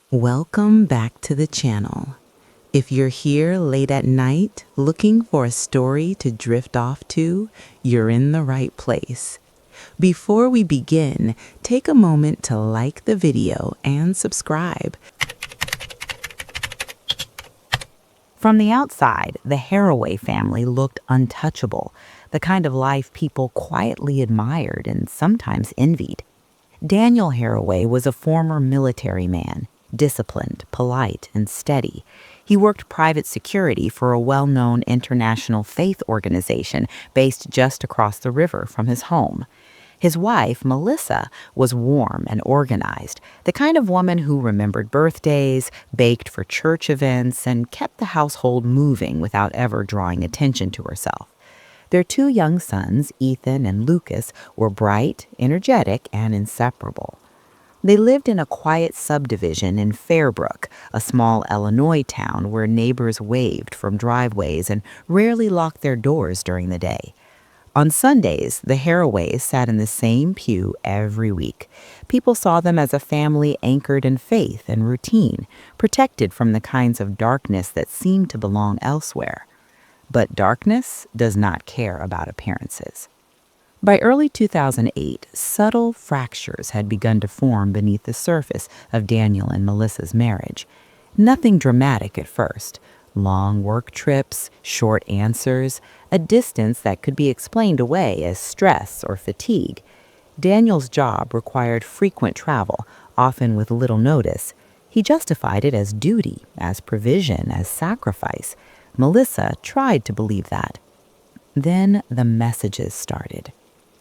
Welcome back to the channel. If you're here late at night looking for a story to drift off to, you're in the right place. Before we begin, take a moment to like the video and subscribe. From the outside, the Haraway family looked untouchable, the kind of life people quietly admired and sometimes envied. Daniel Haraway was a former military man, disciplined, polite, and steady. He worked private security for a well-known international faith organization based just across the river from his home. His wife, Melissa, was warm and organized, the kind of woman who remembered birthdays, baked for church events, and kept the household moving without ever drawing attention to herself. Their two young sons, Ethan and Lucas, were bright, energetic, and inseparable. They lived in a quiet subdivision in Fairbrook, a small Illinois town where neighbors waved from driveways and rarely locked their doors during the day. On Sundays, the Haraways sat in the same pew every week. People saw them as a family anchored in faith and routine, protected from the kinds of darkness that seemed to belong elsewhere. But darkness does not care about appearances. By early 2008, subtle fractures had begun to form beneath the surface of Daniel and Melissa's marriage. Nothing dramatic at first. Long work trips, short answers, a distance that could be explained away as stress or fatigue. Daniel's job required frequent travel, often with little notice. He justified it as duty, as provision, as sacrifice. Melissa tried to believe that. Then the messages started.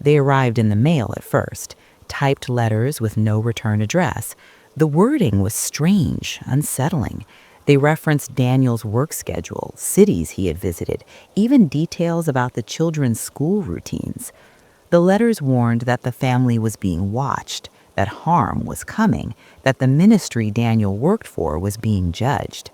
They arrived in the mail at first, typed letters with no return address. The wording was strange, unsettling. They referenced Daniel's work schedule, cities he had visited, even details about the children's school routines. The letters warned that the family was being watched, that harm was coming, that the ministry Daniel worked for was being judged.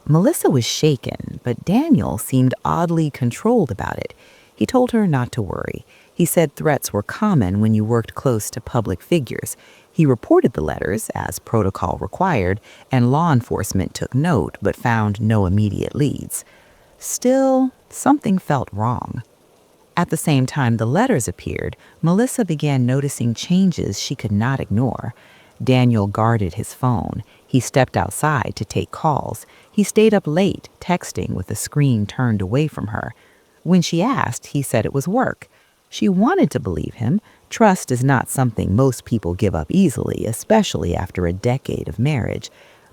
Melissa was shaken, but Daniel seemed oddly controlled about it. He told her not to worry. He said threats were common when you worked close to public figures. He reported the letters, as protocol required, and law enforcement took note but found no immediate leads. Still, something felt wrong. At the same time the letters appeared, Melissa began noticing changes she could not ignore. Daniel guarded his phone. He stepped outside to take calls. He stayed up late, texting with the screen turned away from her. When she asked, he said it was work. She wanted to believe him. Trust is not something most people give up easily, especially after a decade of marriage.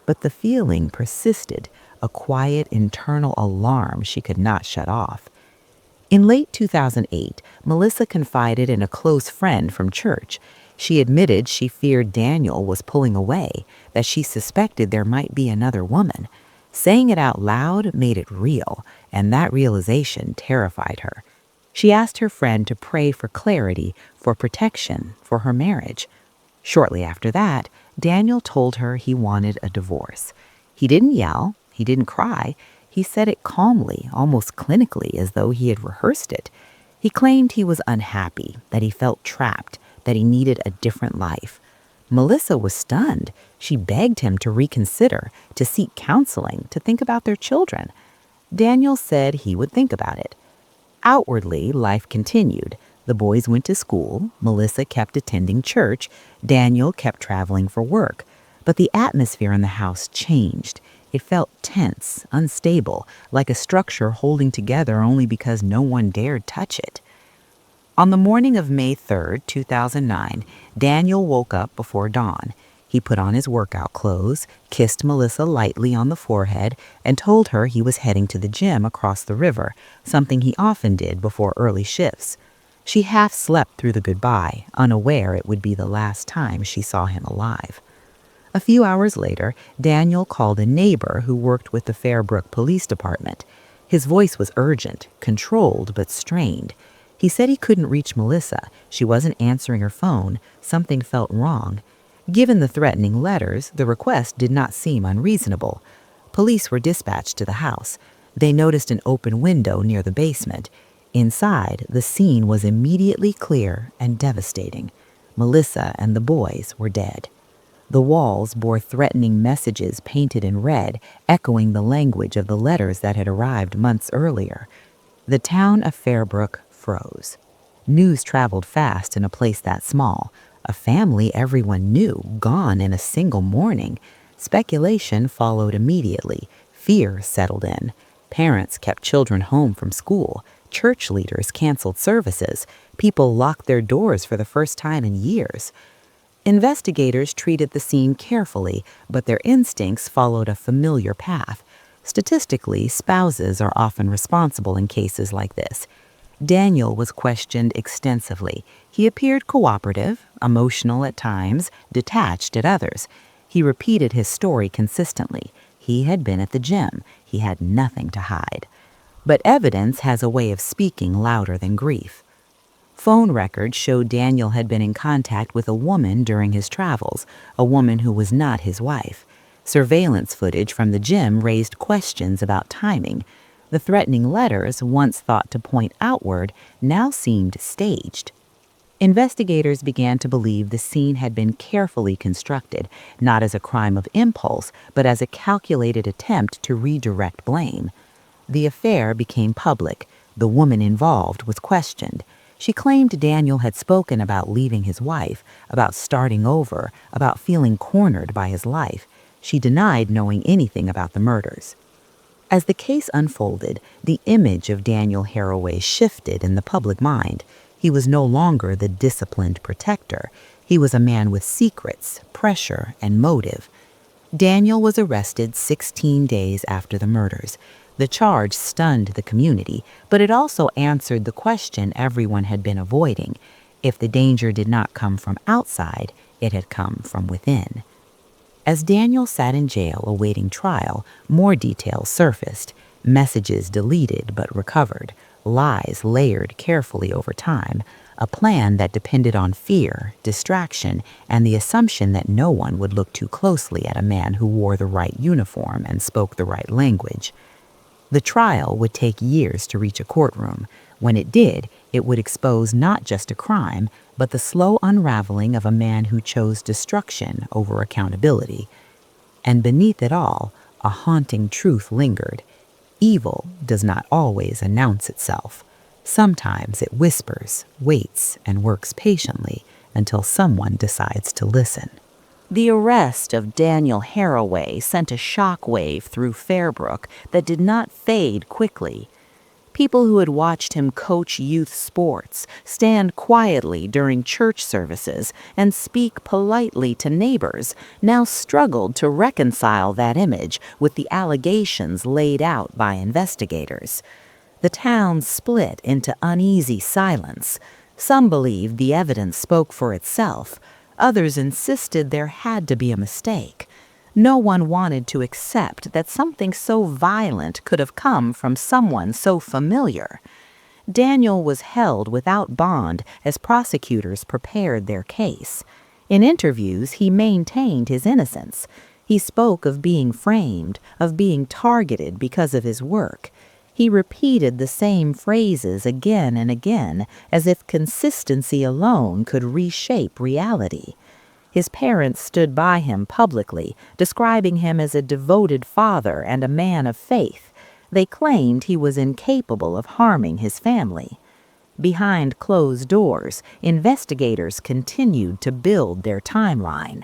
But the feeling persisted, a quiet internal alarm she could not shut off. In late 2008, Melissa confided in a close friend from church. She admitted she feared Daniel was pulling away, that she suspected there might be another woman. Saying it out loud made it real, and that realization terrified her. She asked her friend to pray for clarity, for protection, for her marriage. Shortly after that, Daniel told her he wanted a divorce. He didn't yell, he didn't cry. He said it calmly, almost clinically, as though he had rehearsed it. He claimed he was unhappy, that he felt trapped, that he needed a different life. Melissa was stunned. She begged him to reconsider, to seek counseling, to think about their children. Daniel said he would think about it. Outwardly, life continued. The boys went to school. Melissa kept attending church. Daniel kept traveling for work. But the atmosphere in the house changed. It felt tense, unstable, like a structure holding together only because no one dared touch it. On the morning of May 3rd, 2009, Daniel woke up before dawn. He put on his workout clothes, kissed Melissa lightly on the forehead, and told her he was heading to the gym across the river, something he often did before early shifts. She half slept through the goodbye, unaware it would be the last time she saw him alive. A few hours later, Daniel called a neighbor who worked with the Fairbrook Police Department. His voice was urgent, controlled, but strained. He said he couldn't reach Melissa. She wasn't answering her phone. Something felt wrong. Given the threatening letters, the request did not seem unreasonable. Police were dispatched to the house. They noticed an open window near the basement. Inside, the scene was immediately clear and devastating. Melissa and the boys were dead. The walls bore threatening messages painted in red, echoing the language of the letters that had arrived months earlier. The town of Fairbrook froze. News traveled fast in a place that small. A family everyone knew, gone in a single morning. Speculation followed immediately. Fear settled in. Parents kept children home from school. Church leaders canceled services. People locked their doors for the first time in years. Investigators treated the scene carefully, but their instincts followed a familiar path. Statistically, spouses are often responsible in cases like this. Daniel was questioned extensively. He appeared cooperative, emotional at times, detached at others. He repeated his story consistently. He had been at the gym. He had nothing to hide. But evidence has a way of speaking louder than grief. Phone records showed Daniel had been in contact with a woman during his travels, a woman who was not his wife. Surveillance footage from the gym raised questions about timing. The threatening letters, once thought to point outward, now seemed staged. Investigators began to believe the scene had been carefully constructed, not as a crime of impulse, but as a calculated attempt to redirect blame. The affair became public. The woman involved was questioned. She claimed Daniel had spoken about leaving his wife, about starting over, about feeling cornered by his life. She denied knowing anything about the murders. As the case unfolded, the image of Daniel Haraway shifted in the public mind. He was no longer the disciplined protector. He was a man with secrets, pressure, and motive. Daniel was arrested 16 days after the murders. The charge stunned the community, but it also answered the question everyone had been avoiding. If the danger did not come from outside, it had come from within. As Daniel sat in jail awaiting trial, more details surfaced. Messages deleted but recovered, lies layered carefully over time, a plan that depended on fear, distraction, and the assumption that no one would look too closely at a man who wore the right uniform and spoke the right language. The trial would take years to reach a courtroom. When it did, it would expose not just a crime, but the slow unraveling of a man who chose destruction over accountability. And beneath it all, a haunting truth lingered. Evil does not always announce itself. Sometimes it whispers, waits, and works patiently until someone decides to listen. The arrest of Daniel Haraway sent a shock wave through Fairbrook that did not fade quickly. People who had watched him coach youth sports, stand quietly during church services, and speak politely to neighbors now struggled to reconcile that image with the allegations laid out by investigators. The town split into uneasy silence. Some believed the evidence spoke for itself. Others insisted there had to be a mistake. No one wanted to accept that something so violent could have come from someone so familiar. Daniel was held without bond as prosecutors prepared their case. In interviews, he maintained his innocence. He spoke of being framed, of being targeted because of his work. He repeated the same phrases again and again, as if consistency alone could reshape reality. His parents stood by him publicly, describing him as a devoted father and a man of faith. They claimed he was incapable of harming his family. Behind closed doors, investigators continued to build their timeline.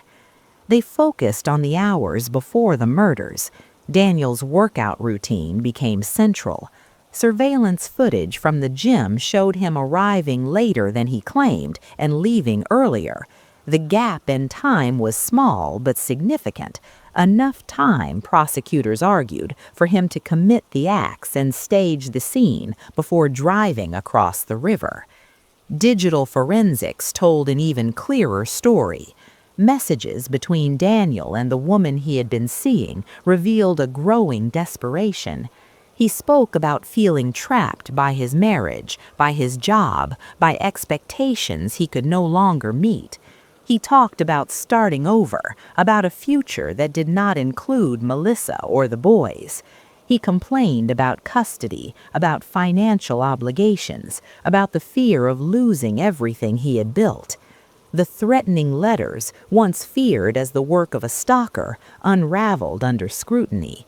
They focused on the hours before the murders. Daniel's workout routine became central. Surveillance footage from the gym showed him arriving later than he claimed and leaving earlier. The gap in time was small but significant, enough time, prosecutors argued, for him to commit the acts and stage the scene before driving across the river. Digital forensics told an even clearer story. Messages between Daniel and the woman he had been seeing revealed a growing desperation. He spoke about feeling trapped by his marriage, by his job, by expectations he could no longer meet. He talked about starting over, about a future that did not include Melissa or the boys. He complained about custody, about financial obligations, about the fear of losing everything he had built. The threatening letters, once feared as the work of a stalker, unraveled under scrutiny.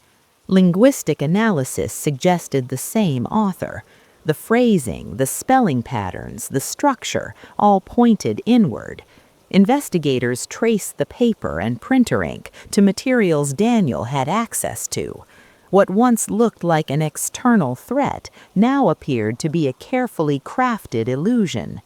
Linguistic analysis suggested the same author. The phrasing, the spelling patterns, the structure all pointed inward. Investigators traced the paper and printer ink to materials Daniel had access to. What once looked like an external threat now appeared to be a carefully crafted illusion.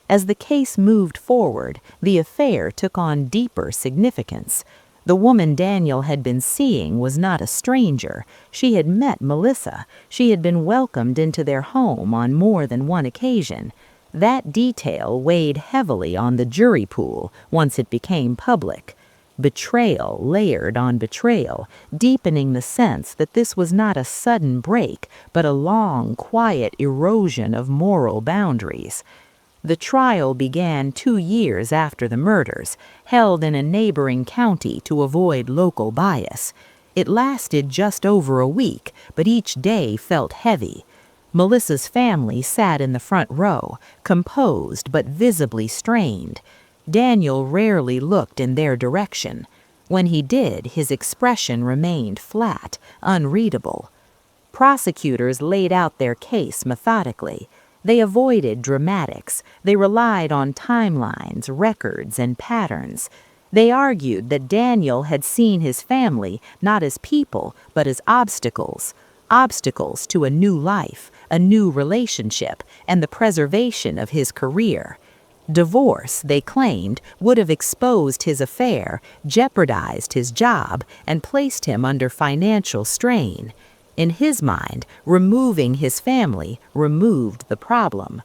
As the case moved forward, the affair took on deeper significance. The woman Daniel had been seeing was not a stranger. She had met Melissa. She had been welcomed into their home on more than one occasion. That detail weighed heavily on the jury pool once it became public. Betrayal layered on betrayal, deepening the sense that this was not a sudden break, but a long, quiet erosion of moral boundaries. The trial began 2 years after the murders, held in a neighboring county to avoid local bias. It lasted just over a week, but each day felt heavy. Melissa's family sat in the front row, composed but visibly strained. Daniel rarely looked in their direction. When he did, his expression remained flat, unreadable. Prosecutors laid out their case methodically. They avoided dramatics. They relied on timelines, records, and patterns. They argued that Daniel had seen his family not as people, but as obstacles. Obstacles to a new life, a new relationship, and the preservation of his career. Divorce, they claimed, would have exposed his affair, jeopardized his job, and placed him under financial strain. In his mind, removing his family removed the problem.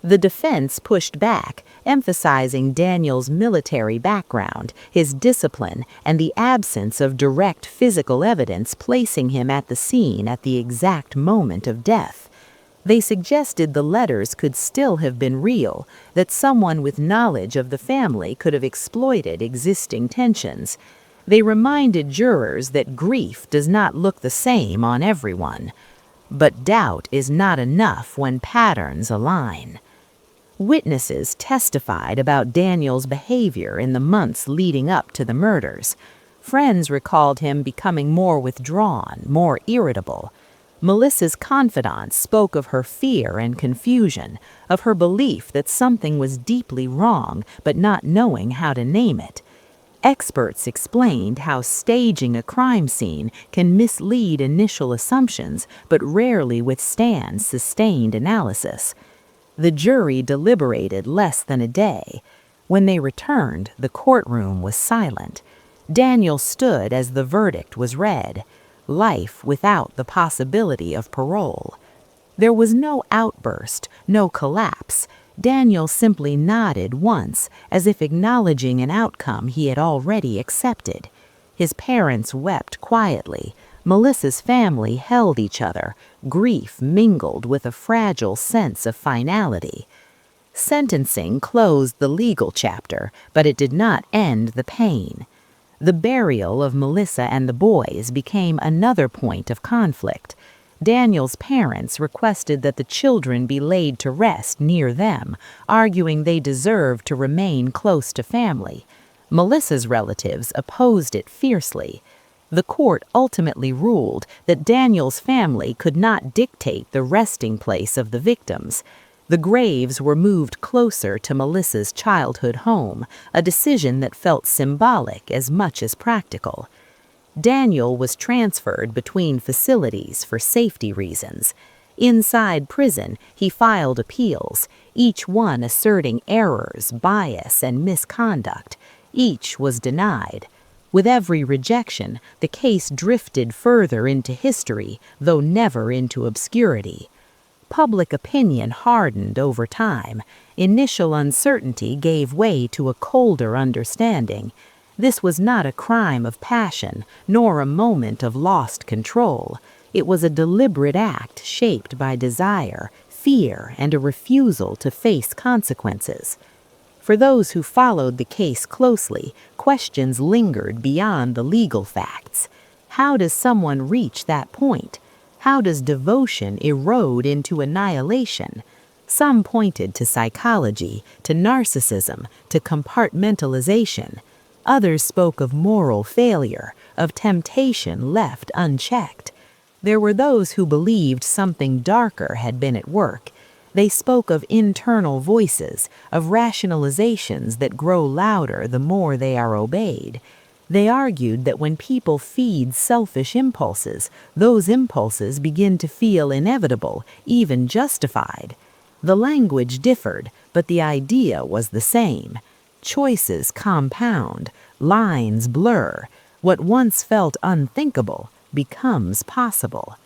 The defense pushed back, emphasizing Daniel's military background, his discipline, and the absence of direct physical evidence placing him at the scene at the exact moment of death. They suggested the letters could still have been real, that someone with knowledge of the family could have exploited existing tensions. They reminded jurors that grief does not look the same on everyone. But doubt is not enough when patterns align. Witnesses testified about Daniel's behavior in the months leading up to the murders. Friends recalled him becoming more withdrawn, more irritable. Melissa's confidants spoke of her fear and confusion, of her belief that something was deeply wrong, but not knowing how to name it. Experts explained how staging a crime scene can mislead initial assumptions, but rarely withstand sustained analysis. The jury deliberated less than a day. When they returned, the courtroom was silent. Daniel stood as the verdict was read. Life without the possibility of parole. There was no outburst, no collapse. Daniel simply nodded once, as if acknowledging an outcome he had already accepted. His parents wept quietly. Melissa's family held each other. Grief mingled with a fragile sense of finality. Sentencing closed the legal chapter, but it did not end the pain. The burial of Melissa and the boys became another point of conflict. Daniel's parents requested that the children be laid to rest near them, arguing they deserved to remain close to family. Melissa's relatives opposed it fiercely. The court ultimately ruled that Daniel's family could not dictate the resting place of the victims. The graves were moved closer to Melissa's childhood home, a decision that felt symbolic as much as practical. Daniel was transferred between facilities for safety reasons. Inside prison, he filed appeals, each one asserting errors, bias, and misconduct. Each was denied. With every rejection, the case drifted further into history, though never into obscurity. Public opinion hardened over time. Initial uncertainty gave way to a colder understanding. This was not a crime of passion, nor a moment of lost control. It was a deliberate act shaped by desire, fear, and a refusal to face consequences. For those who followed the case closely, questions lingered beyond the legal facts. How does someone reach that point? How does devotion erode into annihilation? Some pointed to psychology, to narcissism, to compartmentalization. Others spoke of moral failure, of temptation left unchecked. There were those who believed something darker had been at work. They spoke of internal voices, of rationalizations that grow louder the more they are obeyed. They argued that when people feed selfish impulses, those impulses begin to feel inevitable, even justified. The language differed, but the idea was the same. Choices compound, lines blur. What once felt unthinkable becomes possible.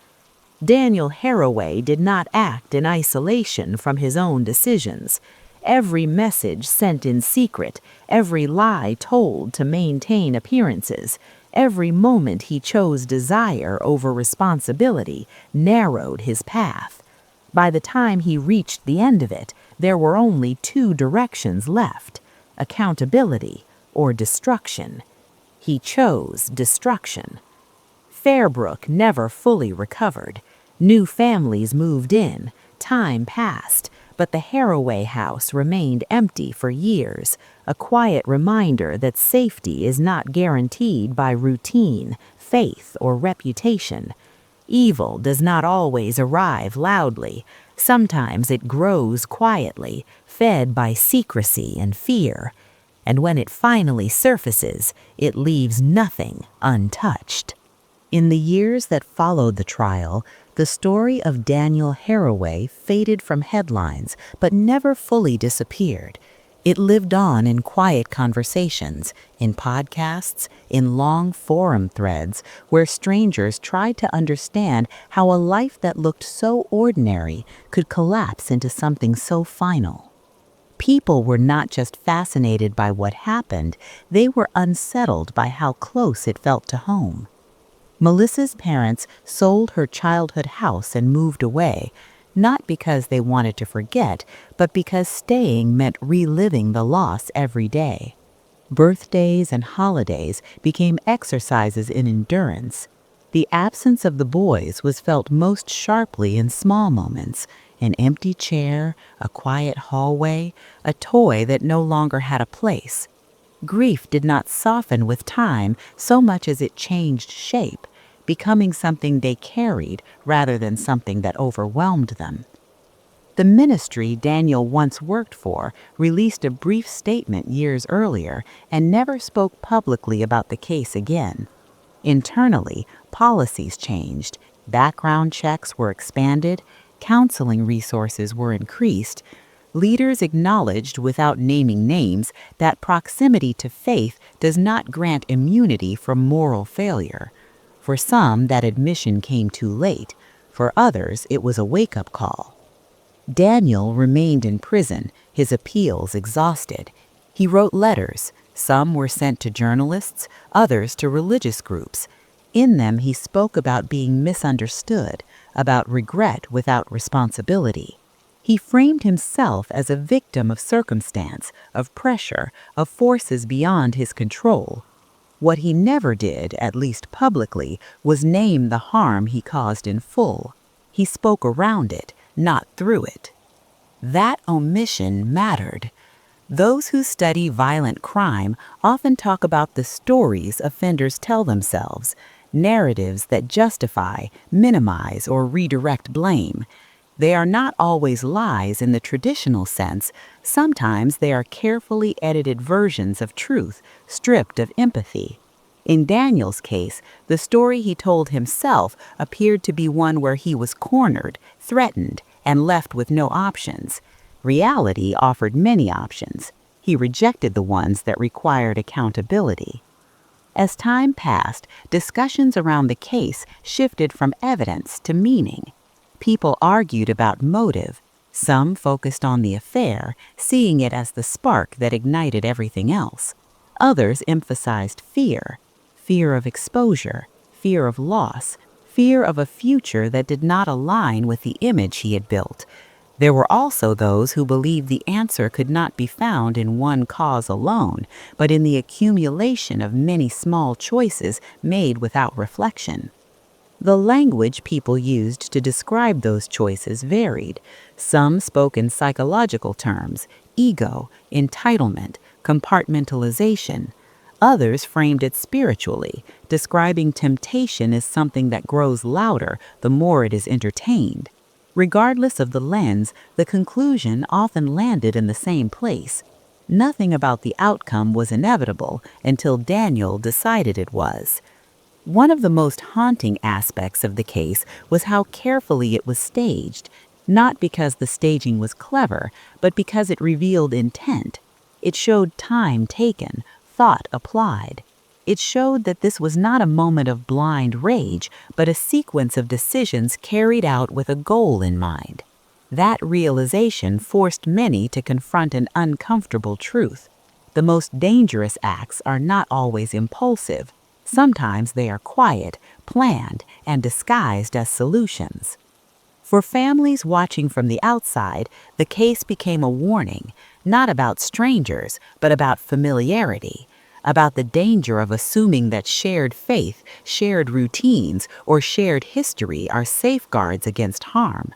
Daniel Haraway did not act in isolation from his own decisions. Every message sent in secret, every lie told to maintain appearances, every moment he chose desire over responsibility narrowed his path. By the time he reached the end of it, there were only two directions left: accountability or destruction. He chose destruction. Fairbrook never fully recovered. New families moved in. Time passed, but the Haraway house remained empty for years, a quiet reminder that safety is not guaranteed by routine, faith, or reputation. Evil does not always arrive loudly. Sometimes it grows quietly, fed by secrecy and fear. And when it finally surfaces, it leaves nothing untouched. In the years that followed the trial, the story of Daniel Haraway faded from headlines but never fully disappeared. It lived on in quiet conversations, in podcasts, in long forum threads where strangers tried to understand how a life that looked so ordinary could collapse into something so final. People were not just fascinated by what happened, they were unsettled by how close it felt to home. Melissa's parents sold her childhood house and moved away, not because they wanted to forget, but because staying meant reliving the loss every day. Birthdays and holidays became exercises in endurance. The absence of the boys was felt most sharply in small moments: an empty chair, a quiet hallway, a toy that no longer had a place. Grief did not soften with time so much as it changed shape, becoming something they carried rather than something that overwhelmed them. The ministry Daniel once worked for released a brief statement years earlier and never spoke publicly about the case again. Internally, policies changed, background checks were expanded, counseling resources were increased. Leaders acknowledged, without naming names, that proximity to faith does not grant immunity from moral failure. For some, that admission came too late. For others, it was a wake-up call. Daniel remained in prison, his appeals exhausted. He wrote letters. Some were sent to journalists, others to religious groups. In them, he spoke about being misunderstood, about regret without responsibility. He framed himself as a victim of circumstance, of pressure, of forces beyond his control. What he never did, at least publicly, was name the harm he caused in full. He spoke around it, not through it. That omission mattered. Those who study violent crime often talk about the stories offenders tell themselves, narratives that justify, minimize, or redirect blame. They are not always lies in the traditional sense. Sometimes they are carefully edited versions of truth, stripped of empathy. In Daniel's case, the story he told himself appeared to be one where he was cornered, threatened, and left with no options. Reality offered many options. He rejected the ones that required accountability. As time passed, discussions around the case shifted from evidence to meaning. People argued about motive. Some focused on the affair, seeing it as the spark that ignited everything else. Others emphasized fear: fear of exposure, fear of loss, fear of a future that did not align with the image he had built. There were also those who believed the answer could not be found in one cause alone, but in the accumulation of many small choices made without reflection. The language people used to describe those choices varied. Some spoke in psychological terms: ego, entitlement, compartmentalization. Others framed it spiritually, describing temptation as something that grows louder the more it is entertained. Regardless of the lens, the conclusion often landed in the same place. Nothing about the outcome was inevitable until Daniel decided it was. One of the most haunting aspects of the case was how carefully it was staged, not because the staging was clever, but because it revealed intent. It showed time taken, thought applied. It showed that this was not a moment of blind rage, but a sequence of decisions carried out with a goal in mind. That realization forced many to confront an uncomfortable truth. The most dangerous acts are not always impulsive. Sometimes they are quiet, planned, and disguised as solutions. For families watching from the outside, the case became a warning, not about strangers, but about familiarity, about the danger of assuming that shared faith, shared routines, or shared history are safeguards against harm.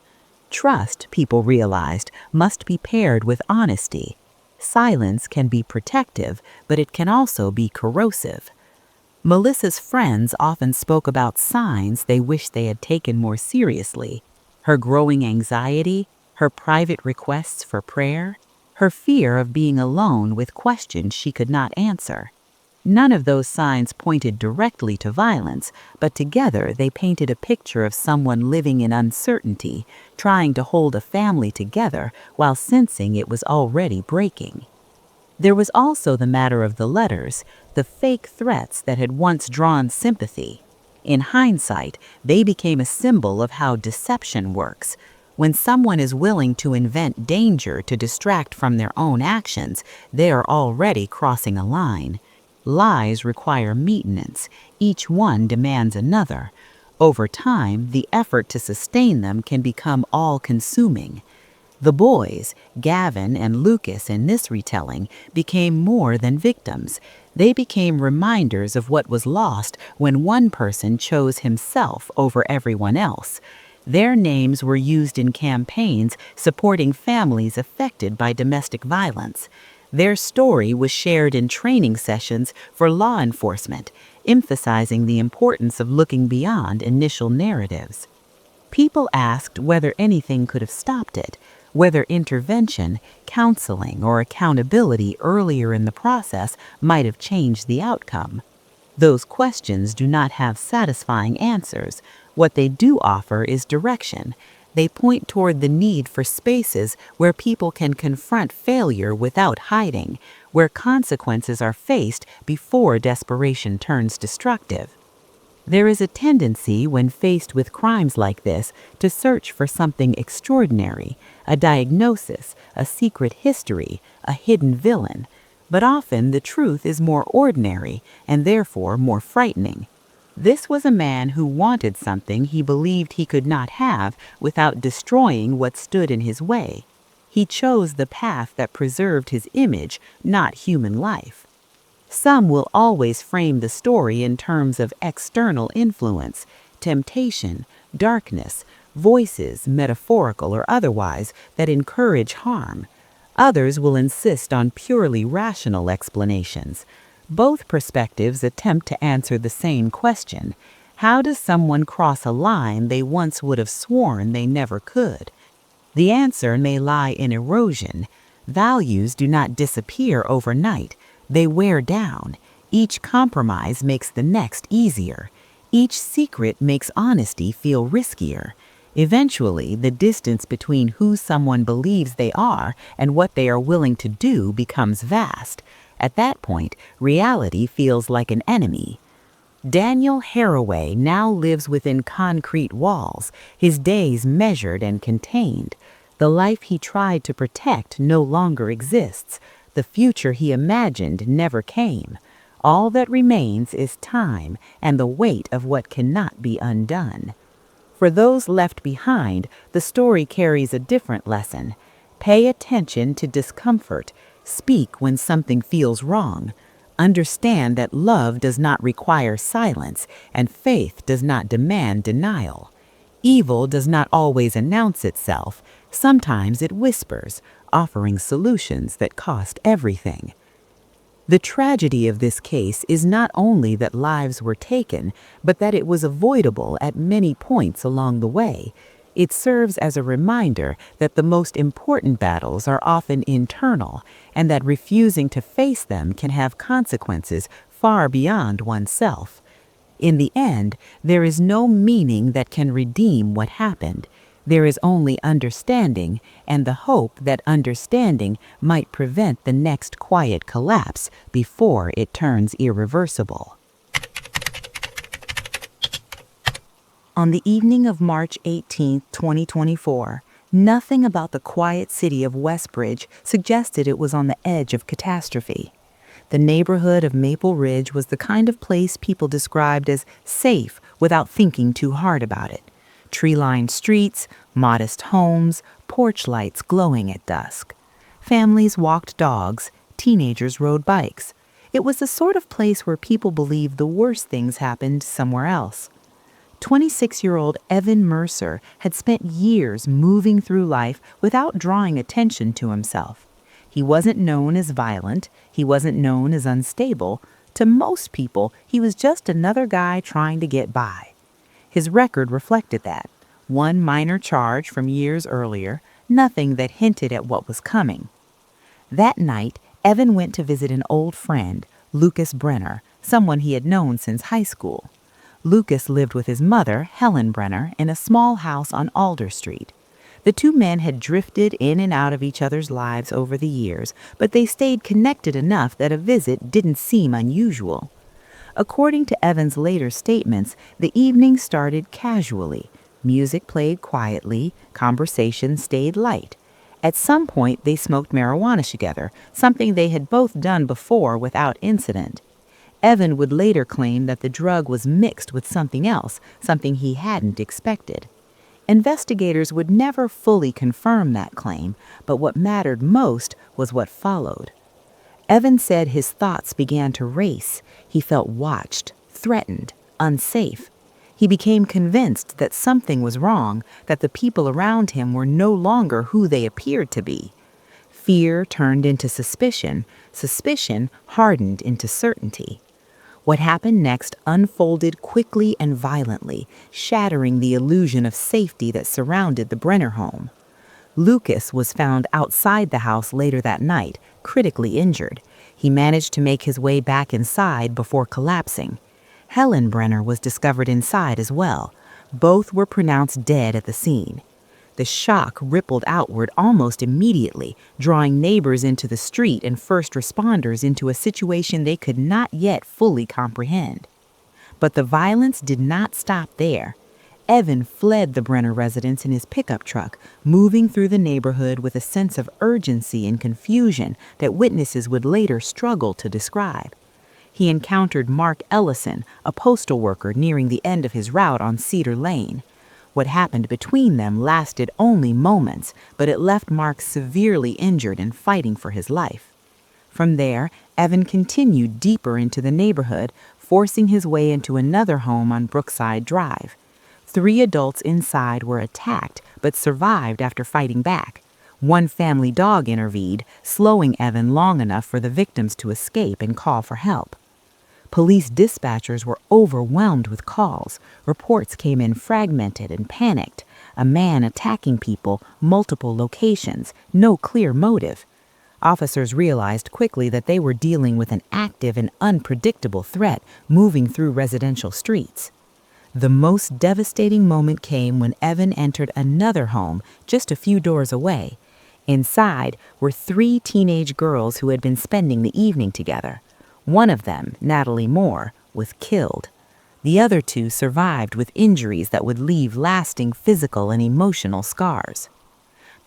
Trust, people realized, must be paired with honesty. Silence can be protective, but it can also be corrosive. Melissa's friends often spoke about signs they wished they had taken more seriously: her growing anxiety, her private requests for prayer, her fear of being alone with questions she could not answer. None of those signs pointed directly to violence, but together they painted a picture of someone living in uncertainty, trying to hold a family together while sensing it was already breaking. There was also the matter of the letters, the fake threats that had once drawn sympathy. In hindsight, they became a symbol of how deception works. When someone is willing to invent danger to distract from their own actions, they are already crossing a line. Lies require maintenance. Each one demands another. Over time, the effort to sustain them can become all-consuming. The boys, Gavin and Lucas in this retelling, became more than victims. They became reminders of what was lost when one person chose himself over everyone else. Their names were used in campaigns supporting families affected by domestic violence. Their story was shared in training sessions for law enforcement, emphasizing the importance of looking beyond initial narratives. People asked whether anything could have stopped it, whether intervention, counseling, or accountability earlier in the process might have changed the outcome. Those questions do not have satisfying answers. What they do offer is direction. They point toward the need for spaces where people can confront failure without hiding, where consequences are faced before desperation turns destructive. There is a tendency, when faced with crimes like this, to search for something extraordinary, a diagnosis, a secret history, a hidden villain. But often the truth is more ordinary and therefore more frightening. This was a man who wanted something he believed he could not have without destroying what stood in his way. He chose the path that preserved his image, not human life. Some will always frame the story in terms of external influence, temptation, darkness, voices, metaphorical or otherwise, that encourage harm. Others will insist on purely rational explanations. Both perspectives attempt to answer the same question: how does someone cross a line they once would have sworn they never could? The answer may lie in erosion. Values do not disappear overnight. They wear down. Each compromise makes the next easier. Each secret makes honesty feel riskier. Eventually, the distance between who someone believes they are and what they are willing to do becomes vast. At that point, reality feels like an enemy. Daniel Haraway now lives within concrete walls, his days measured and contained. The life he tried to protect no longer exists. The future he imagined never came. All that remains is time and the weight of what cannot be undone. For those left behind, the story carries a different lesson. Pay attention to discomfort. Speak when something feels wrong. Understand that love does not require silence, and faith does not demand denial. Evil does not always announce itself. Sometimes it whispers, offering solutions that cost everything. The tragedy of this case is not only that lives were taken, but that it was avoidable at many points along the way. It serves as a reminder that the most important battles are often internal, and that refusing to face them can have consequences far beyond oneself. In the end, there is no meaning that can redeem what happened. There is only understanding, and the hope that understanding might prevent the next quiet collapse before it turns irreversible. On the evening of March 18, 2024, nothing about the quiet city of Westbridge suggested it was on the edge of catastrophe. The neighborhood of Maple Ridge was the kind of place people described as safe without thinking too hard about it. Tree-lined streets, modest homes, porch lights glowing at dusk. Families walked dogs, teenagers rode bikes. It was the sort of place where people believed the worst things happened somewhere else. 26-year-old Evan Mercer had spent years moving through life without drawing attention to himself. He wasn't known as violent, he wasn't known as unstable. To most people, he was just another guy trying to get by. His record reflected that. One minor charge from years earlier, nothing that hinted at what was coming. That night, Evan went to visit an old friend, Lucas Brenner, someone he had known since high school. Lucas lived with his mother, Helen Brenner, in a small house on Alder Street. The two men had drifted in and out of each other's lives over the years, but they stayed connected enough that a visit didn't seem unusual. According to Evan's later statements, the evening started casually. Music played quietly, conversation stayed light. At some point, they smoked marijuana together, something they had both done before without incident. Evan would later claim that the drug was mixed with something else, something he hadn't expected. Investigators would never fully confirm that claim, but what mattered most was what followed. Evan said his thoughts began to race. He felt watched, threatened, unsafe. He became convinced that something was wrong, that the people around him were no longer who they appeared to be. Fear turned into suspicion. Suspicion hardened into certainty. What happened next unfolded quickly and violently, shattering the illusion of safety that surrounded the Brenner home. Lucas was found outside the house later that night, critically injured. He managed to make his way back inside before collapsing. Helen Brenner was discovered inside as well. Both were pronounced dead at the scene. The shock rippled outward almost immediately, drawing neighbors into the street and first responders into a situation they could not yet fully comprehend. But the violence did not stop there. Evan fled the Brenner residence in his pickup truck, moving through the neighborhood with a sense of urgency and confusion that witnesses would later struggle to describe. He encountered Mark Ellison, a postal worker nearing the end of his route on Cedar Lane. What happened between them lasted only moments, but it left Mark severely injured and fighting for his life. From there, Evan continued deeper into the neighborhood, forcing his way into another home on Brookside Drive. 3 adults inside were attacked, but survived after fighting back. One family dog intervened, slowing Evan long enough for the victims to escape and call for help. Police dispatchers were overwhelmed with calls. Reports came in fragmented and panicked. A man attacking people, multiple locations, no clear motive. Officers realized quickly that they were dealing with an active and unpredictable threat moving through residential streets. The most devastating moment came when Evan entered another home just a few doors away. Inside were 3 teenage girls who had been spending the evening together. One of them, Natalie Moore, was killed. The other 2 survived with injuries that would leave lasting physical and emotional scars.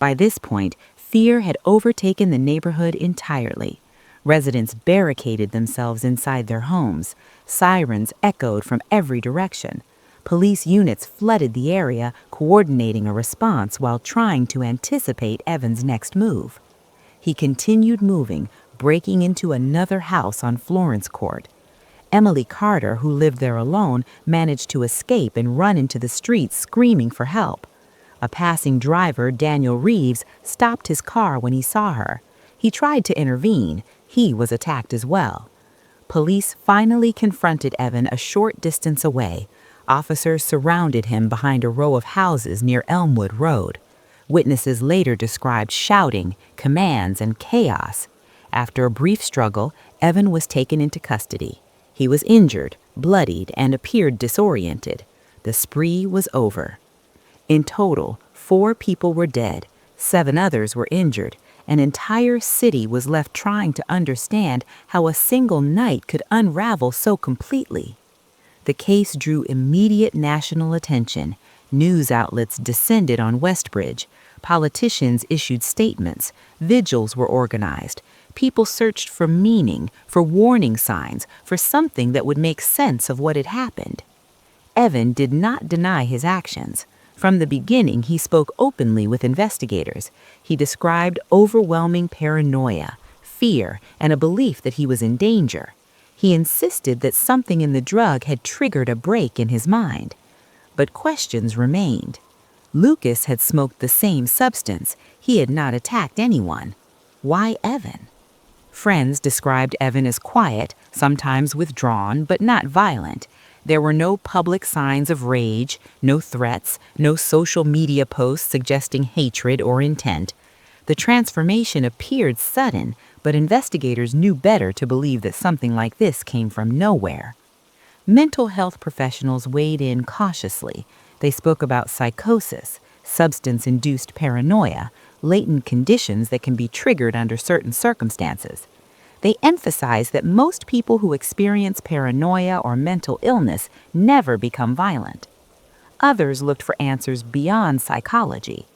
By this point, fear had overtaken the neighborhood entirely. Residents barricaded themselves inside their homes. Sirens echoed from every direction. Police units flooded the area, coordinating a response while trying to anticipate Evan's next move. He continued moving, breaking into another house on Florence Court. Emily Carter, who lived there alone, managed to escape and run into the streets screaming for help. A passing driver, Daniel Reeves, stopped his car when he saw her. He tried to intervene. He was attacked as well. Police finally confronted Evan a short distance away. Officers surrounded him behind a row of houses near Elmwood Road. Witnesses later described shouting, commands, and chaos. After a brief struggle, Evan was taken into custody. He was injured, bloodied, and appeared disoriented. The spree was over. In total, 4 people were dead, 7 others were injured. An entire city was left trying to understand how a single night could unravel so completely. The case drew immediate national attention. News outlets descended on Westbridge. Politicians issued statements. Vigils were organized. People searched for meaning, for warning signs, for something that would make sense of what had happened. Evan did not deny his actions. From the beginning, he spoke openly with investigators. He described overwhelming paranoia, fear, and a belief that he was in danger. He insisted that something in the drug had triggered a break in his mind. But questions remained. Lucas had smoked the same substance. He had not attacked anyone. Why Evan? Friends described Evan as quiet, sometimes withdrawn, but not violent. There were no public signs of rage, no threats, no social media posts suggesting hatred or intent. The transformation appeared sudden, but investigators knew better to believe that something like this came from nowhere. Mental health professionals weighed in cautiously. They spoke about psychosis, substance-induced paranoia, latent conditions that can be triggered under certain circumstances. They emphasized that most people who experience paranoia or mental illness never become violent. Others looked for answers beyond psychology.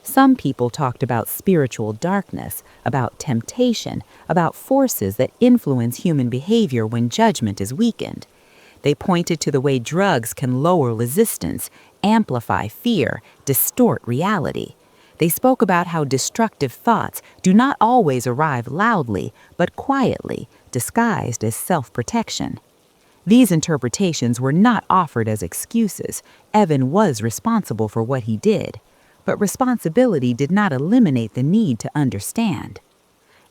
Some people talked about spiritual darkness, about temptation, about forces that influence human behavior when judgment is weakened. They pointed to the way drugs can lower resistance, amplify fear, distort reality. They spoke about how destructive thoughts do not always arrive loudly, but quietly, disguised as self-protection. These interpretations were not offered as excuses. Evan was responsible for what he did. But responsibility did not eliminate the need to understand.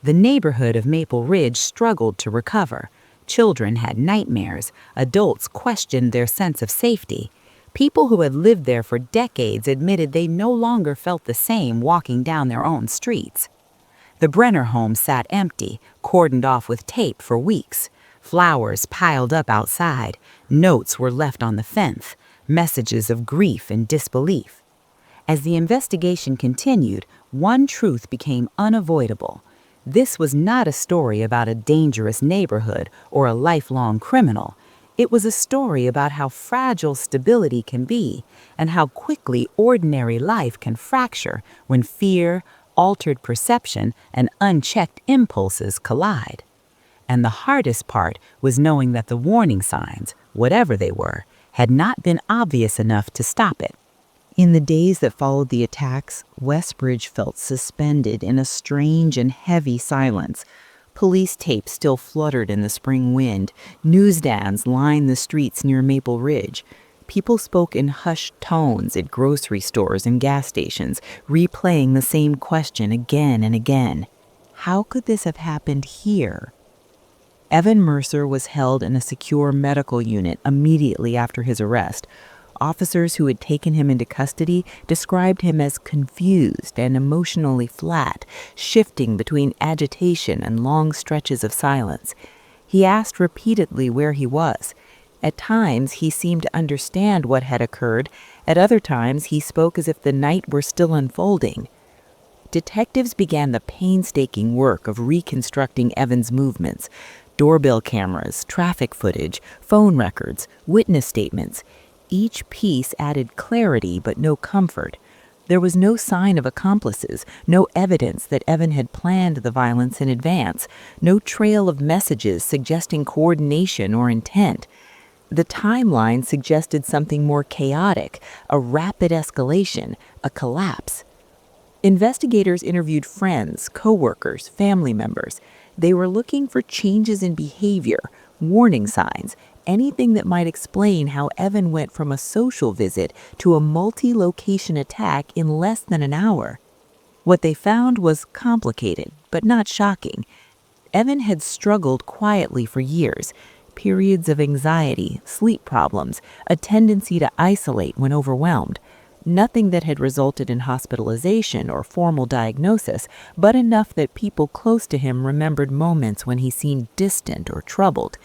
The neighborhood of Maple Ridge struggled to recover. Children had nightmares. Adults questioned their sense of safety. People who had lived there for decades admitted they no longer felt the same walking down their own streets. The Brenner home sat empty, cordoned off with tape for weeks. Flowers piled up outside. Notes were left on the fence, messages of grief and disbelief. As the investigation continued, one truth became unavoidable. This was not a story about a dangerous neighborhood or a lifelong criminal. It was a story about how fragile stability can be and how quickly ordinary life can fracture when fear, altered perception, and unchecked impulses collide. And the hardest part was knowing that the warning signs, whatever they were, had not been obvious enough to stop it. In the days that followed the attacks, Westbridge felt suspended in a strange and heavy silence. Police tape still fluttered in the spring wind. Newsstands lined the streets near Maple Ridge. People spoke in hushed tones at grocery stores and gas stations, replaying the same question again and again. How could this have happened here? Evan Mercer was held in a secure medical unit immediately after his arrest. Officers who had taken him into custody described him as confused and emotionally flat, shifting between agitation and long stretches of silence. He asked repeatedly where he was. At times, he seemed to understand what had occurred. At other times, he spoke as if the night were still unfolding. Detectives began the painstaking work of reconstructing Evan's movements. Doorbell cameras, traffic footage, phone records, witness statements. Each piece added clarity but no comfort. There was no sign of accomplices, no evidence that Evan had planned the violence in advance, no trail of messages suggesting coordination or intent. The timeline suggested something more chaotic, a rapid escalation, a collapse. Investigators interviewed friends, co-workers, family members. They were looking for changes in behavior, warning signs, anything that might explain how Evan went from a social visit to a multi-location attack in less than an hour. What they found was complicated, but not shocking. Evan had struggled quietly for years. Periods of anxiety, sleep problems, a tendency to isolate when overwhelmed. Nothing that had resulted in hospitalization or formal diagnosis, but enough that people close to him remembered moments when he seemed distant or troubled.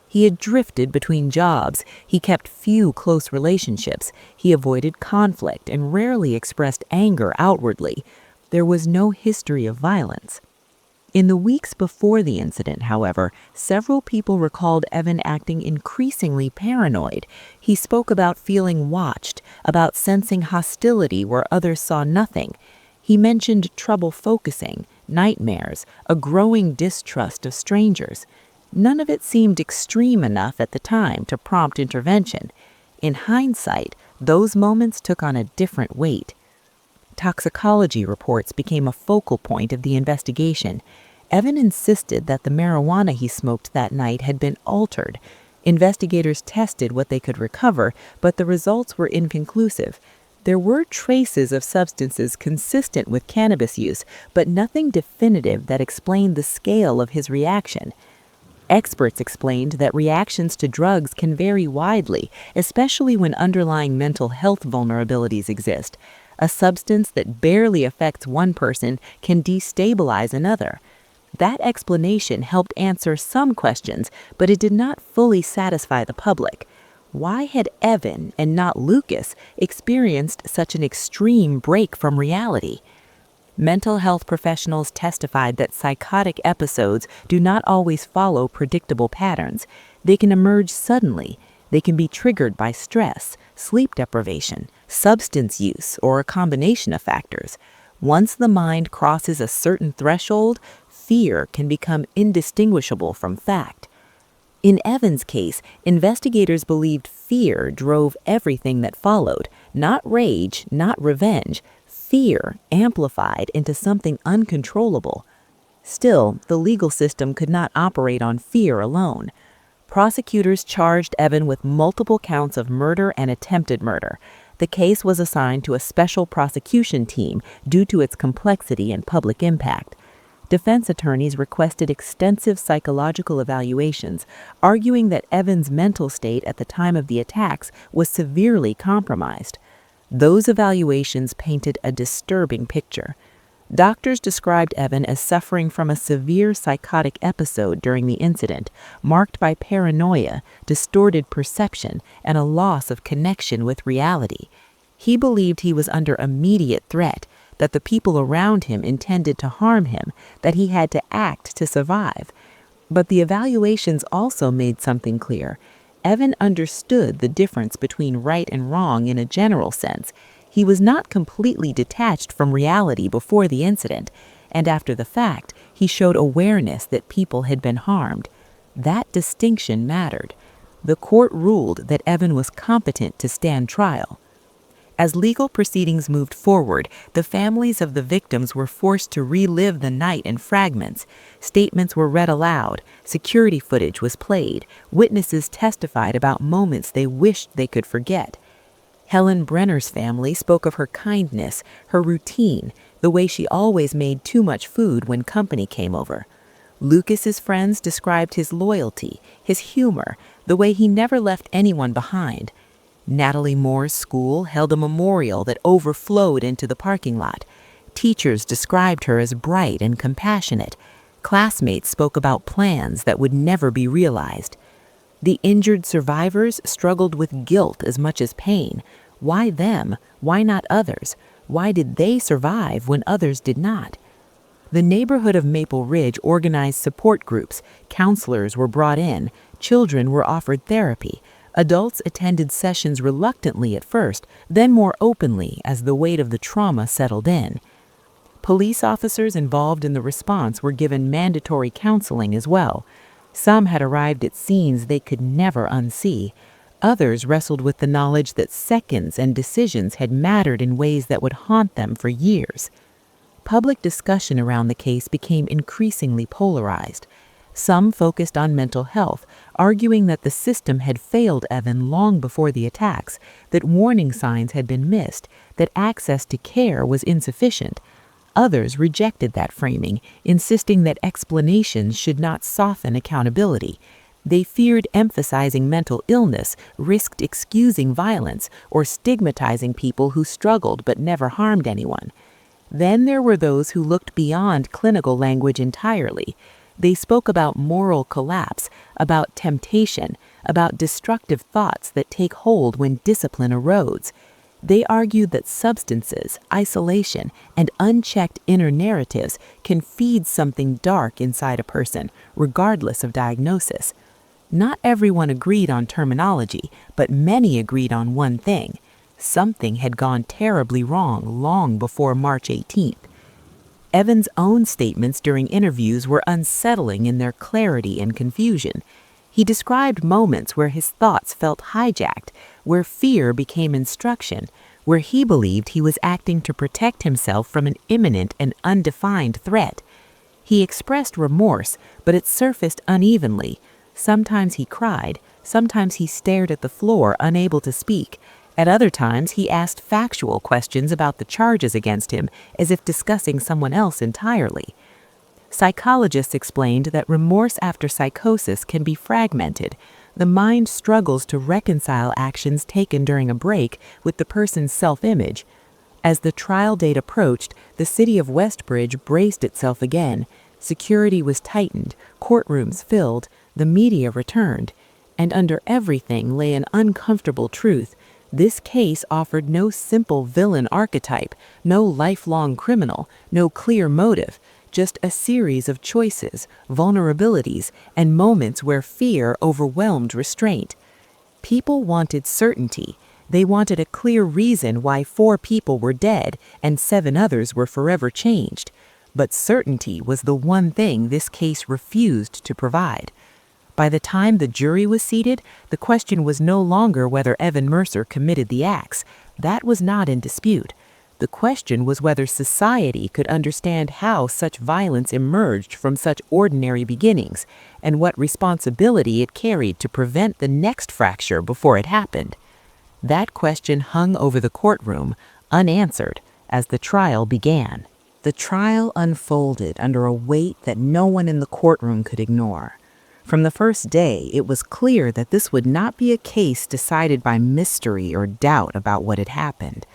He had drifted between jobs, he kept few close relationships, he avoided conflict and rarely expressed anger outwardly. There was no history of violence. In the weeks before the incident, however, several people recalled Evan acting increasingly paranoid. He spoke about feeling watched, about sensing hostility where others saw nothing. He mentioned trouble focusing, nightmares, a growing distrust of strangers. None of it seemed extreme enough at the time to prompt intervention. In hindsight, those moments took on a different weight. Toxicology reports became a focal point of the investigation. Evan insisted that the marijuana he smoked that night had been altered. Investigators tested what they could recover, but the results were inconclusive. There were traces of substances consistent with cannabis use, but nothing definitive that explained the scale of his reaction. Experts explained that reactions to drugs can vary widely, especially when underlying mental health vulnerabilities exist. A substance that barely affects one person can destabilize another. That explanation helped answer some questions, but it did not fully satisfy the public. Why had Evan, and not Lucas, experienced such an extreme break from reality? Mental health professionals testified that psychotic episodes do not always follow predictable patterns. They can emerge suddenly. They can be triggered by stress, sleep deprivation, substance use, or a combination of factors. Once the mind crosses a certain threshold, fear can become indistinguishable from fact. In Evan's case, investigators believed fear drove everything that followed, not rage, not revenge, fear amplified into something uncontrollable. Still, the legal system could not operate on fear alone. Prosecutors charged Evan with multiple counts of murder and attempted murder. The case was assigned to a special prosecution team due to its complexity and public impact. Defense attorneys requested extensive psychological evaluations, arguing that Evan's mental state at the time of the attacks was severely compromised. Those evaluations painted a disturbing picture. Doctors described Evan as suffering from a severe psychotic episode during the incident, marked by paranoia, distorted perception, and a loss of connection with reality. He believed he was under immediate threat, that the people around him intended to harm him, that he had to act to survive. But the evaluations also made something clear. Evan understood the difference between right and wrong in a general sense. He was not completely detached from reality before the incident, and after the fact, he showed awareness that people had been harmed. That distinction mattered. The court ruled that Evan was competent to stand trial. As legal proceedings moved forward, the families of the victims were forced to relive the night in fragments. Statements were read aloud, security footage was played, witnesses testified about moments they wished they could forget. Helen Brenner's family spoke of her kindness, her routine, the way she always made too much food when company came over. Lucas's friends described his loyalty, his humor, the way he never left anyone behind. Natalie Moore's school held a memorial that overflowed into the parking lot. Teachers described her as bright and compassionate. Classmates spoke about plans that would never be realized. The injured survivors struggled with guilt as much as pain. Why them? Why not others? Why did they survive when others did not? The neighborhood of Maple Ridge organized support groups. Counselors were brought in. Children were offered therapy. Adults attended sessions reluctantly at first, then more openly as the weight of the trauma settled in. Police officers involved in the response were given mandatory counseling as well. Some had arrived at scenes they could never unsee. Others wrestled with the knowledge that seconds and decisions had mattered in ways that would haunt them for years. Public discussion around the case became increasingly polarized. Some focused on mental health, arguing that the system had failed Evan long before the attacks, that warning signs had been missed, that access to care was insufficient. Others rejected that framing, insisting that explanations should not soften accountability. They feared emphasizing mental illness risked excusing violence or stigmatizing people who struggled but never harmed anyone. Then there were those who looked beyond clinical language entirely. They spoke about moral collapse, about temptation, about destructive thoughts that take hold when discipline erodes. They argued that substances, isolation, and unchecked inner narratives can feed something dark inside a person, regardless of diagnosis. Not everyone agreed on terminology, but many agreed on one thing. Something had gone terribly wrong long before March 18th. Evan's own statements during interviews were unsettling in their clarity and confusion. He described moments where his thoughts felt hijacked, where fear became instruction, where he believed he was acting to protect himself from an imminent and undefined threat. He expressed remorse, but it surfaced unevenly. Sometimes he cried, sometimes he stared at the floor, unable to speak. At other times, he asked factual questions about the charges against him, as if discussing someone else entirely. Psychologists explained that remorse after psychosis can be fragmented. The mind struggles to reconcile actions taken during a break with the person's self-image. As the trial date approached, the city of Westbridge braced itself again. Security was tightened, courtrooms filled, the media returned, and under everything lay an uncomfortable truth. This case offered no simple villain archetype, no lifelong criminal, no clear motive, just a series of choices, vulnerabilities, and moments where fear overwhelmed restraint. People wanted certainty. They wanted a clear reason why 4 people were dead and 7 others were forever changed. But certainty was the one thing this case refused to provide. By the time the jury was seated, the question was no longer whether Evan Mercer committed the acts. That was not in dispute. The question was whether society could understand how such violence emerged from such ordinary beginnings, and what responsibility it carried to prevent the next fracture before it happened. That question hung over the courtroom, unanswered, as the trial began. The trial unfolded under a weight that no one in the courtroom could ignore. From the first day, it was clear that this would not be a case decided by mystery or doubt about what had happened.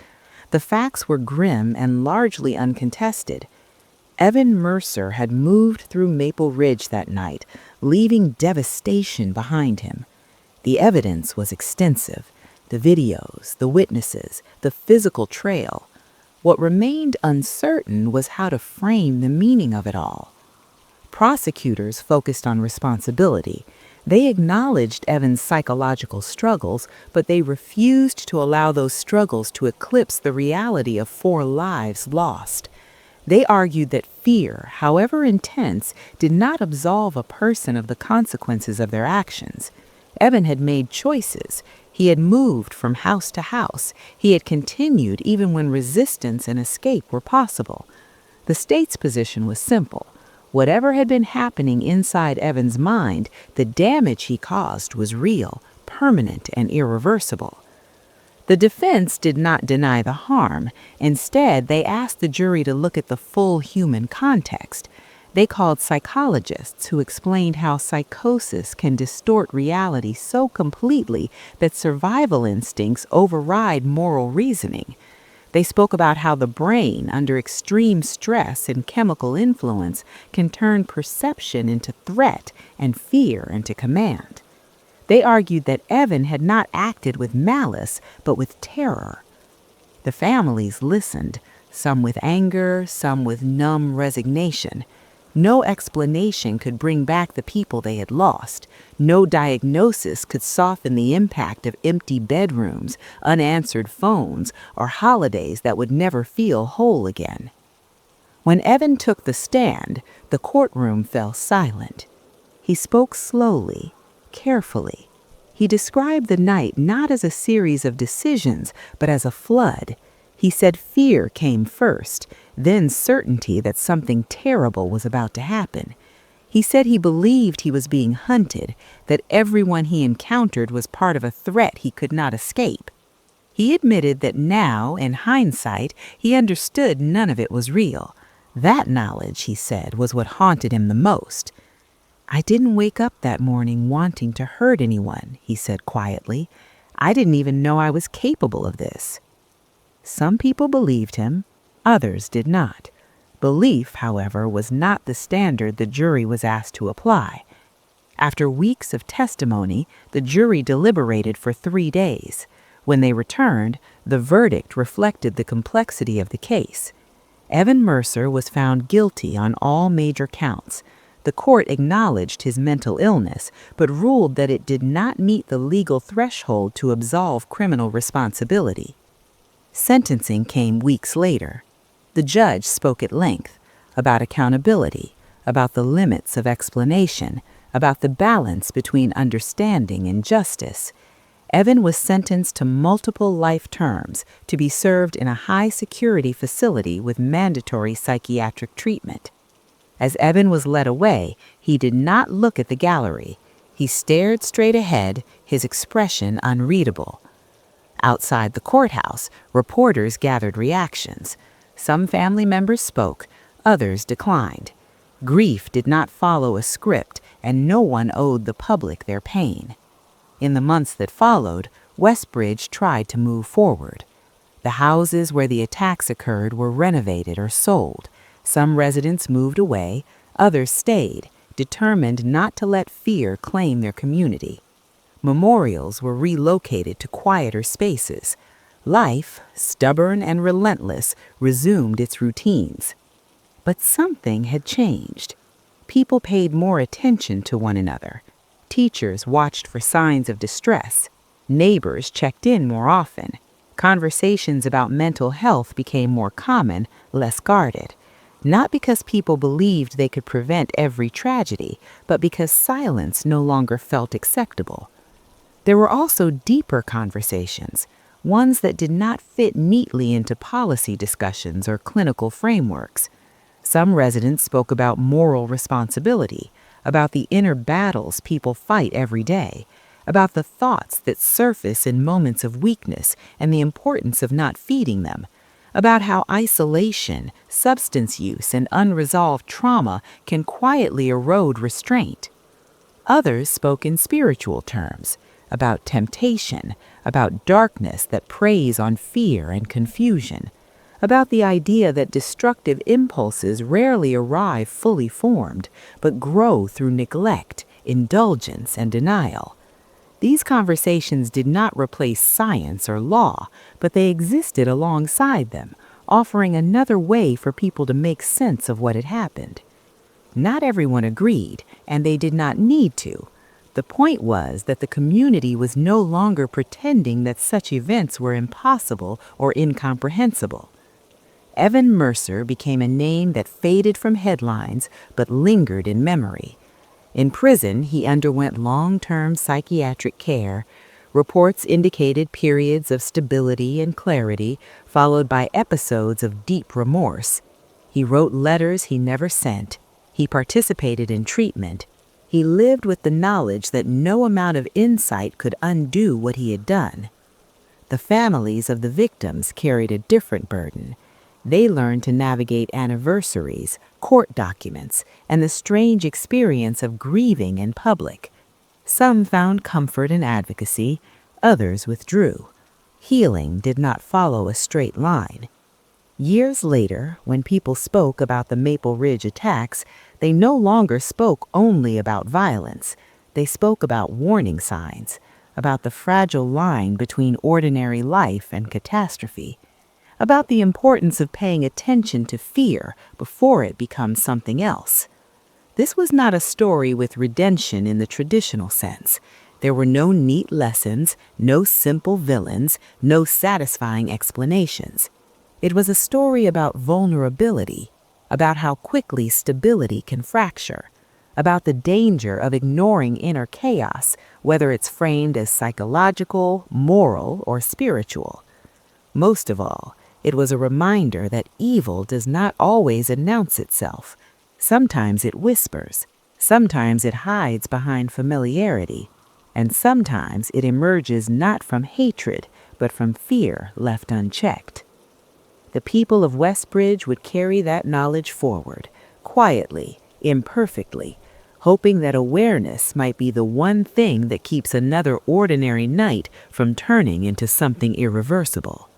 The facts were grim and largely uncontested. Evan Mercer had moved through Maple Ridge that night, leaving devastation behind him. The evidence was extensive: the videos, the witnesses, the physical trail. What remained uncertain was how to frame the meaning of it all. Prosecutors focused on responsibility. They acknowledged Evan's psychological struggles, but they refused to allow those struggles to eclipse the reality of 4 lives lost. They argued that fear, however intense, did not absolve a person of the consequences of their actions. Evan had made choices. He had moved from house to house. He had continued even when resistance and escape were possible. The state's position was simple. Whatever had been happening inside Evan's mind, the damage he caused was real, permanent, and irreversible. The defense did not deny the harm. Instead, they asked the jury to look at the full human context. They called psychologists who explained how psychosis can distort reality so completely that survival instincts override moral reasoning. They spoke about how the brain, under extreme stress and chemical influence, can turn perception into threat and fear into command. They argued that Evan had not acted with malice, but with terror. The families listened, some with anger, some with numb resignation. No explanation could bring back the people they had lost. No diagnosis could soften the impact of empty bedrooms, unanswered phones, or holidays that would never feel whole again. When Evan took the stand, the courtroom fell silent. He spoke slowly, carefully. He described the night not as a series of decisions, but as a flood. He said fear came first, then certainty that something terrible was about to happen. He said he believed he was being hunted, that everyone he encountered was part of a threat he could not escape. He admitted that now, in hindsight, he understood none of it was real. That knowledge, he said, was what haunted him the most. "I didn't wake up that morning wanting to hurt anyone," he said quietly. "I didn't even know I was capable of this." Some people believed him, others did not. Belief, however, was not the standard the jury was asked to apply. After weeks of testimony, the jury deliberated for 3 days. When they returned, the verdict reflected the complexity of the case. Evan Mercer was found guilty on all major counts. The court acknowledged his mental illness, but ruled that it did not meet the legal threshold to absolve criminal responsibility. Sentencing came weeks later. The judge spoke at length about accountability, about the limits of explanation, about the balance between understanding and justice. Evan was sentenced to multiple life terms to be served in a high-security facility with mandatory psychiatric treatment. As Evan was led away, he did not look at the gallery. He stared straight ahead, his expression unreadable. Outside the courthouse, reporters gathered reactions. Some family members spoke, others declined. Grief did not follow a script, and no one owed the public their pain. In the months that followed, Westbridge tried to move forward. The houses where the attacks occurred were renovated or sold. Some residents moved away, others stayed, determined not to let fear claim their community. Memorials were relocated to quieter spaces. Life, stubborn and relentless, resumed its routines. But something had changed. People paid more attention to one another. Teachers watched for signs of distress. Neighbors checked in more often. Conversations about mental health became more common, less guarded. Not because people believed they could prevent every tragedy, but because silence no longer felt acceptable. There were also deeper conversations, ones that did not fit neatly into policy discussions or clinical frameworks. Some residents spoke about moral responsibility, about the inner battles people fight every day, about the thoughts that surface in moments of weakness and the importance of not feeding them, about how isolation, substance use, and unresolved trauma can quietly erode restraint. Others spoke in spiritual terms, about temptation, about darkness that preys on fear and confusion, about the idea that destructive impulses rarely arrive fully formed, but grow through neglect, indulgence, and denial. These conversations did not replace science or law, but they existed alongside them, offering another way for people to make sense of what had happened. Not everyone agreed, and they did not need to. The point was that the community was no longer pretending that such events were impossible or incomprehensible. Evan Mercer became a name that faded from headlines but lingered in memory. In prison, he underwent long-term psychiatric care. Reports indicated periods of stability and clarity, followed by episodes of deep remorse. He wrote letters he never sent. He participated in treatment. He lived with the knowledge that no amount of insight could undo what he had done. The families of the victims carried a different burden. They learned to navigate anniversaries, court documents, and the strange experience of grieving in public. Some found comfort in advocacy, others withdrew. Healing did not follow a straight line. Years later, when people spoke about the Maple Ridge attacks, they no longer spoke only about violence. They spoke about warning signs, about the fragile line between ordinary life and catastrophe, about the importance of paying attention to fear before it becomes something else. This was not a story with redemption in the traditional sense. There were no neat lessons, no simple villains, no satisfying explanations. It was a story about vulnerability, about how quickly stability can fracture, about the danger of ignoring inner chaos, whether it's framed as psychological, moral, or spiritual. Most of all, It was a reminder that evil does not always announce itself. Sometimes it whispers, sometimes it hides behind familiarity, and sometimes it emerges not from hatred, but from fear left unchecked. The people of Westbridge would carry that knowledge forward, quietly, imperfectly, hoping that awareness might be the one thing that keeps another ordinary night from turning into something irreversible.